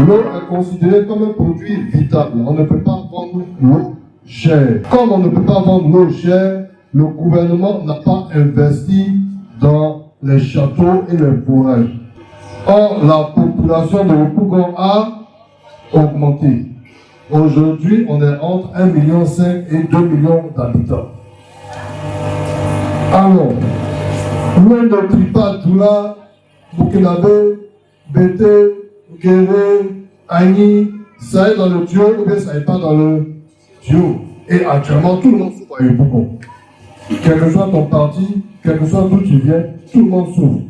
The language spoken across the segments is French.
L'eau est considérée comme un produit vital. On ne peut pas vendre l'eau chère. Comme on ne peut pas vendre l'eau chère, le gouvernement n'a pas investi dans les châteaux et les forages. Or, la population de Yopougon a augmenté. Aujourd'hui, on est entre 1,5 million et 2 millions d'habitants. Alors, loin de Tripa, Djoula, Burkinabé, Bété, Guéré, Agni, ça est dans le tuyau ou bien ça n'est pas dans le tuyau. Et actuellement, tout le monde souffre à Yopougon. Quel que soit ton parti, quel que soit d'où tu viens, tout le monde souffre.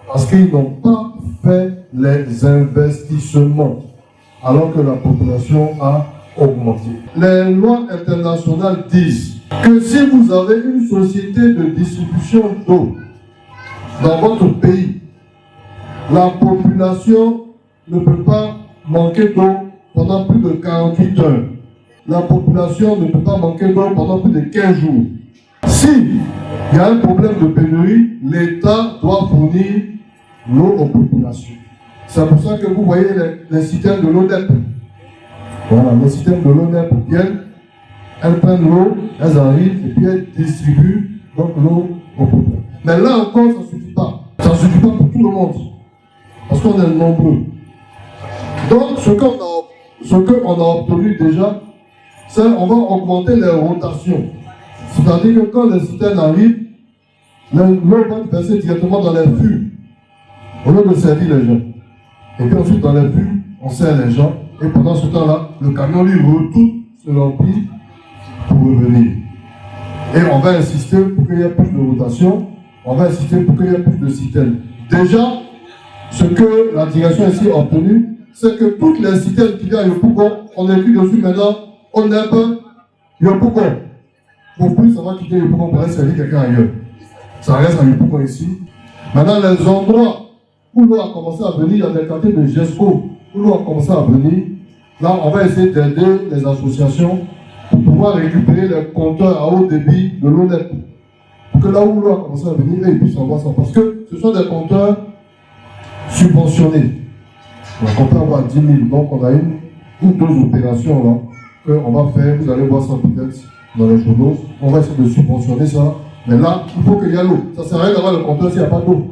Parce qu'ils n'ont pas fait les investissements, alors que la population a augmenté. Les lois internationales disent que si vous avez une société de distribution d'eau dans votre pays, la population ne peut pas manquer d'eau pendant plus de 48 heures. La population ne peut pas manquer d'eau pendant plus de 15 jours. Si il y a un problème de pénurie, l'État doit fournir l'eau aux populations. C'est pour ça que vous voyez les citernes de l'ONEP. Voilà, les citernes de l'ONEP viennent, elles prennent l'eau, elles arrivent et puis elles distribuent donc l'eau aux populations. Mais là encore, ça ne suffit pas. Ça ne suffit pas pour tout le monde. Parce qu'on est nombreux. Donc, ce qu'on a obtenu déjà, c'est qu'on va augmenter les rotations. C'est-à-dire que quand les citernes arrivent, l'eau va être versée directement dans les fûts, au lieu de servir les gens. Et puis ensuite, dans les fûts, on sert les gens. Et pendant ce temps-là, le camion lui retourne se remplit pour revenir. Et on va insister pour qu'il y ait plus de rotation. On va insister pour qu'il y ait plus de citernes. Déjà, ce que la direction ici a obtenu, c'est que toutes les citernes qui viennent à Yopougon, on écrit dessus maintenant, on aime Yopougon. Pour plus, ça va quitter Yopougon pour aller servir quelqu'un ailleurs. Ça reste à Yopougon ici. Maintenant, les endroits où l'eau a commencé à venir, il y a des quartiers de GESCO, où l'eau a commencé à venir. Là, on va essayer d'aider les associations pour pouvoir récupérer les compteurs à haut débit de l'ONEP. Pour que là où l'eau a commencé à venir, ils puissent avoir ça. Parce que ce sont des compteurs subventionnés. Donc, on peut avoir 10 000. Donc, on a une ou deux opérations là qu'on va faire. Vous allez voir ça peut-être dans les journaux. On va essayer de subventionner ça. Mais là, il faut qu'il y ait l'eau. Ça ne sert à rien d'avoir le compteur s'il n'y a pas d'eau.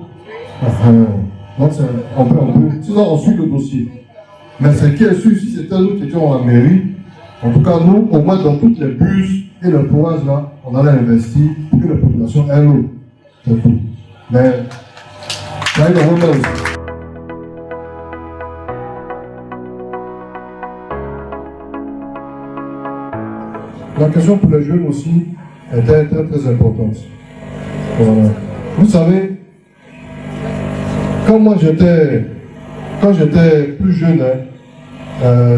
Donc, on peut. Sinon, on suit le dossier. Mais ce qui est sûr ici, c'était nous qui étions à la mairie. En tout cas, nous, au moins dans toutes les bus et le fourrage là, on allait investir pour que la population ait l'eau. C'est tout. Mais, là, il y a un aussi. La question pour les jeunes aussi était très très importante. Voilà. Vous savez, quand j'étais plus jeune,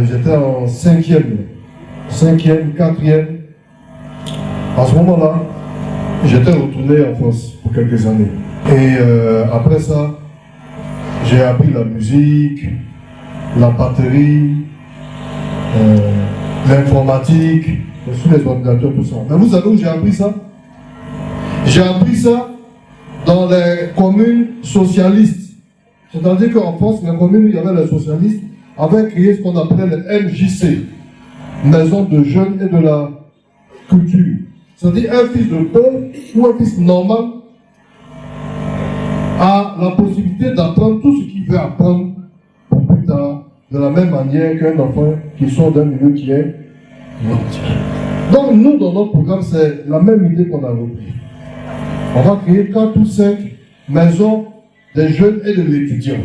j'étais en 5e, 4e. À ce moment-là, j'étais retourné en France pour quelques années. Et après ça, j'ai appris la musique, la batterie, l'informatique, sur les ordinateurs, tout ça. Mais vous savez où j'ai appris ça? J'ai appris ça dans les communes socialistes. C'est-à-dire qu'en France, les communes où il y avait les socialistes avaient créé ce qu'on appelait les MJC, Maison de jeunes et de la culture. C'est-à-dire un fils de pauvre ou un fils normal a la possibilité d'apprendre tout ce qu'il veut apprendre pour plus tard, de la même manière qu'un enfant qui sort d'un milieu qui est riche. Donc nous, dans notre programme, c'est la même idée qu'on a repris. On va créer 4 ou 5 maisons des jeunes et de l'étudiant.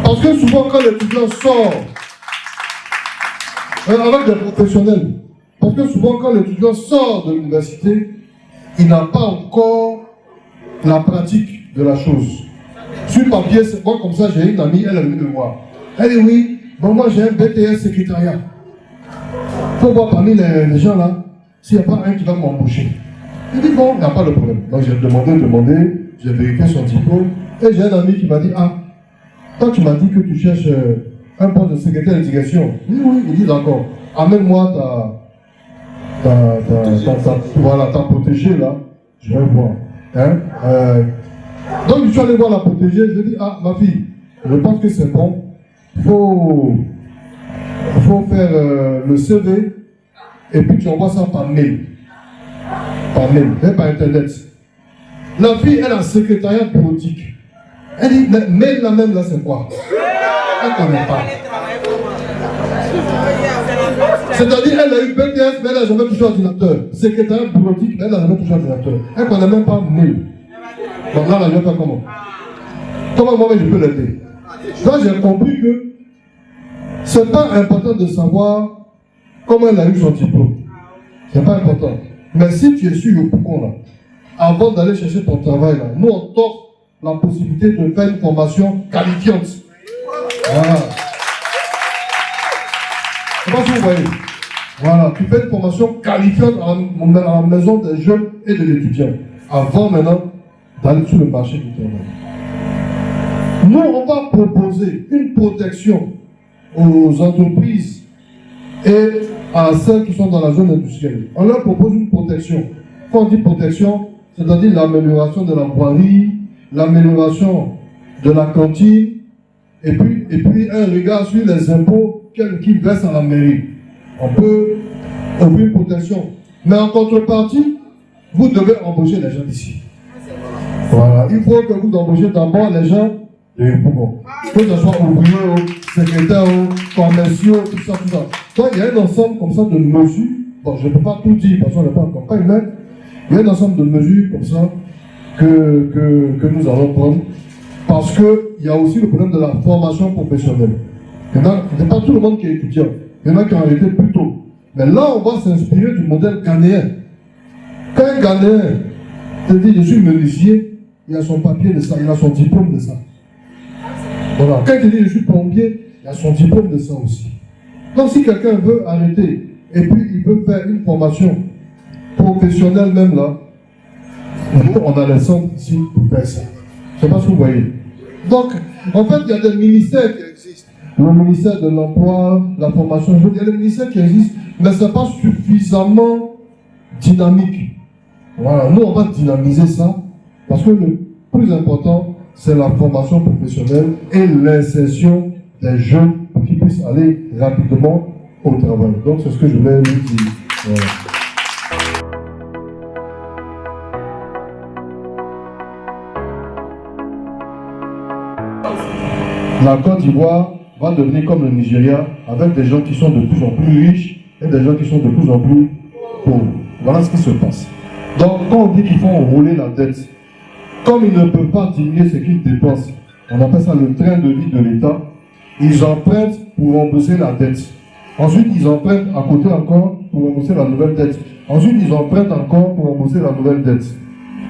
Parce que souvent, quand l'étudiant sort avec des professionnels, parce que souvent, quand l'étudiant sort de l'université, il n'a pas encore la pratique de la chose. Sur le papier, c'est moi comme ça, j'ai une amie, elle est venue me voir. Elle dit oui, bon, moi j'ai un BTS secrétariat. Il faut voir parmi les gens là, s'il n'y a pas un qui va m'embaucher. Je dis bon, il n'y a pas de problème. Donc j'ai demandé, j'ai vérifié son diplôme, et j'ai un ami qui m'a dit ah, toi tu m'as dit que tu cherches un poste de secrétaire de direction. Oui, il dit d'accord, amène-moi ta protégée là, je vais voir. Hein? Donc je suis allé voir la protégée, je dis ah ma fille, je pense que c'est bon, faut faire le CV et puis tu envoies ça par mail. Par mail, et par internet. La fille, elle a un secrétariat bureautique. Elle dit, mais mail là même, là c'est quoi? Elle ne connaît pas. C'est-à-dire, elle a eu BTS, mais elle n'a jamais touché l'ordinateur. Secrétariat bureautique, mais elle n'a jamais touché l'ordinateur. Elle ne connaît même pas mail. Donc là, je vais faire comment? Comment moi je peux l'aider? Là, j'ai compris que ce n'est pas important de savoir comment elle a eu son diplôme. Ce n'est pas important. Mais si tu es sur le Yopougon là, avant d'aller chercher ton travail là, nous on t'offre la possibilité de faire une formation qualifiante. Voilà. Je ne sais pas si vous voyez. Voilà, tu fais une formation qualifiante en la maison des jeunes et de l'étudiant. Avant maintenant d'aller sur le marché du travail. Nous, on va proposer une protection aux entreprises et à celles qui sont dans la zone industrielle. On leur propose une protection. Quand on dit protection, c'est-à-dire l'amélioration de la voirie, l'amélioration de la cantine, et puis un regard sur les impôts qu'ils versent à la mairie. On peut offrir une protection. Mais en contrepartie, vous devez embaucher les gens d'ici. Voilà. Il faut que vous embauchiez d'abord les gens de Yopougon. Que ce soit ouvriers, secrétaires, commerciaux, tout ça. Donc il y a un ensemble comme ça de mesures. Bon, je ne peux pas tout dire parce qu'on n'est pas en campagne, mais il y a un ensemble de mesures comme ça que nous allons prendre. Parce qu'il y a aussi le problème de la formation professionnelle. Il n'y a pas tout le monde qui est étudiant. Il y en a qui ont arrêté plus tôt. Mais là, on va s'inspirer du modèle ghanéen. Quand un Ghanéen te dit je suis menuisier, il a son papier de ça, il a son diplôme de ça. Voilà. Quand il te dit je suis plombier, il a son diplôme de ça aussi. Donc si quelqu'un veut arrêter et puis il veut faire une formation professionnelle même là, nous on a les centres ici pour faire ça. Je ne sais pas si vous voyez. Donc, en fait, il y a des ministères qui existent. Le ministère de l'Emploi, la formation, il y a des ministères qui existent, mais ce n'est pas suffisamment dynamique. Voilà, nous on va dynamiser ça, parce que le plus important, c'est la formation professionnelle et l'insertion des jeunes pour qu'ils puissent aller rapidement au travail. Donc c'est ce que je vais vous dire. Voilà. La Côte d'Ivoire va devenir comme le Nigeria, avec des gens qui sont de plus en plus riches et des gens qui sont de plus en plus pauvres. Voilà ce qui se passe. Donc, quand on dit qu'ils font rouler la dette, comme ils ne peuvent pas diminuer ce qu'ils dépensent, on appelle ça le train de vie de l'État, ils empruntent pour rembourser la dette. Ensuite, ils empruntent à côté encore pour rembourser la nouvelle dette. Ensuite, ils empruntent encore pour rembourser la nouvelle dette.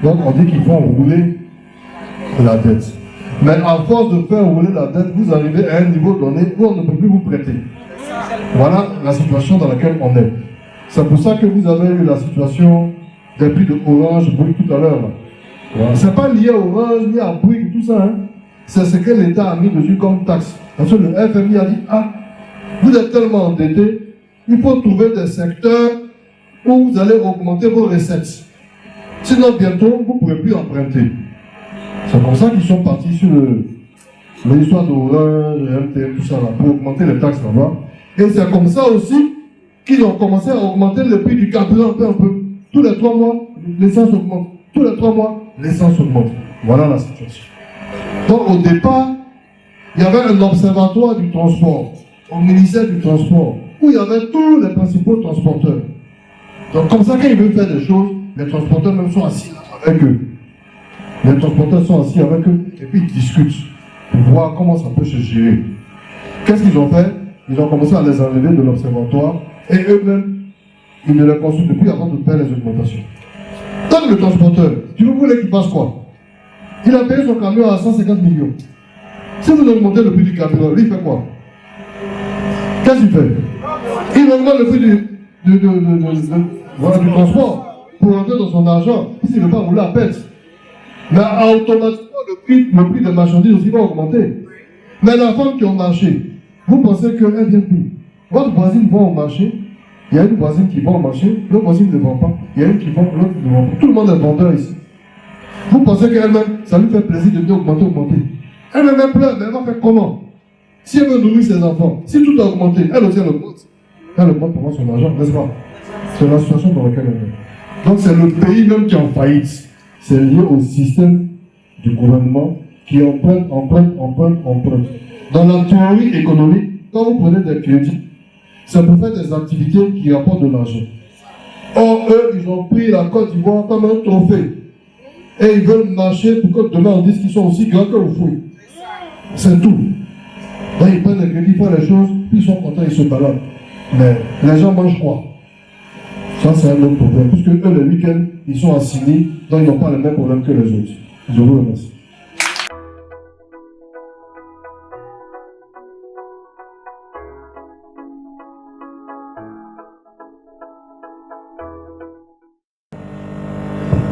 Donc, on dit qu'ils font rouler la dette. Mais à force de faire rouler la dette, vous arrivez à un niveau donné où on ne peut plus vous prêter. Voilà la situation dans laquelle on est. C'est pour ça que vous avez eu la situation des prix de Orange, Bouygues tout à l'heure. Voilà. Ce n'est pas lié à Orange, ni à Bouygues, tout ça. Hein. C'est ce que l'État a mis dessus comme taxe. Parce que le FMI a dit, ah, vous êtes tellement endettés, il faut trouver des secteurs où vous allez augmenter vos recettes. Sinon, bientôt, vous ne pourrez plus emprunter. C'est comme ça qu'ils sont partis sur l'histoire d'Orange, MTN, tout ça, là, pour augmenter les taxes là-bas. Et c'est comme ça aussi qu'ils ont commencé à augmenter le prix du carburant un peu. Tous les 3 mois, l'essence augmente. Tous les 3 mois, l'essence augmente. Voilà la situation. Donc au départ, il y avait un observatoire du transport, au ministère du Transport, où il y avait tous les principaux transporteurs. Donc comme ça, quand ils veulent faire des choses, les transporteurs même sont assis avec eux. Les transporteurs sont assis avec eux et puis ils discutent pour voir comment ça peut se gérer. Qu'est-ce qu'ils ont fait? Ils ont commencé à les enlever de l'observatoire et eux-mêmes, ils ne les consultent plus avant de faire les augmentations. Donc le transporteur, tu voulais qu'il fasse quoi? Il a payé son camion à 150 millions. Si vous augmentez le prix du carburant, lui il fait quoi? Qu'est-ce qu'il fait? Il augmente le prix du transport pour rentrer dans son argent. S'il ne veut pas rouler à pète. Mais automatiquement, le prix des marchandises aussi va augmenter. Mais la femme qui est au marché, vous pensez qu'elle ne vient plus. Votre voisine va au marché, il y a une voisine qui va au marché, l'autre voisine ne vend pas, il y a une qui vend, l'autre ne vend pas. Tout le monde est vendeur ici. Vous pensez qu'elle-même, ça lui fait plaisir de venir augmenter. Elle-même pleure, mais elle va faire comment? Si elle veut nourrir ses enfants, si tout a augmenté, elle aussi elle augmente. Elle augmente pour son argent, n'est-ce pas? C'est la situation dans laquelle elle est. Donc c'est le pays même qui est en faillite. C'est lié au système du gouvernement qui emprunte. Dans la théorie économique, quand vous prenez des crédits, c'est pour faire des activités qui rapportent de l'argent. Or, eux, ils ont pris la Côte d'Ivoire comme un trophée. Et ils veulent marcher pour que demain on dise qu'ils sont aussi grands que le fruit. C'est tout. Donc ils prennent les crédits, ils font les choses, puis ils sont contents, ils se baladent. Mais les gens mangent quoi? Ça, c'est un autre problème. Puisque eux, le week-end, ils sont assignés, donc ils n'ont pas les mêmes problèmes que les autres. Je vous remercie.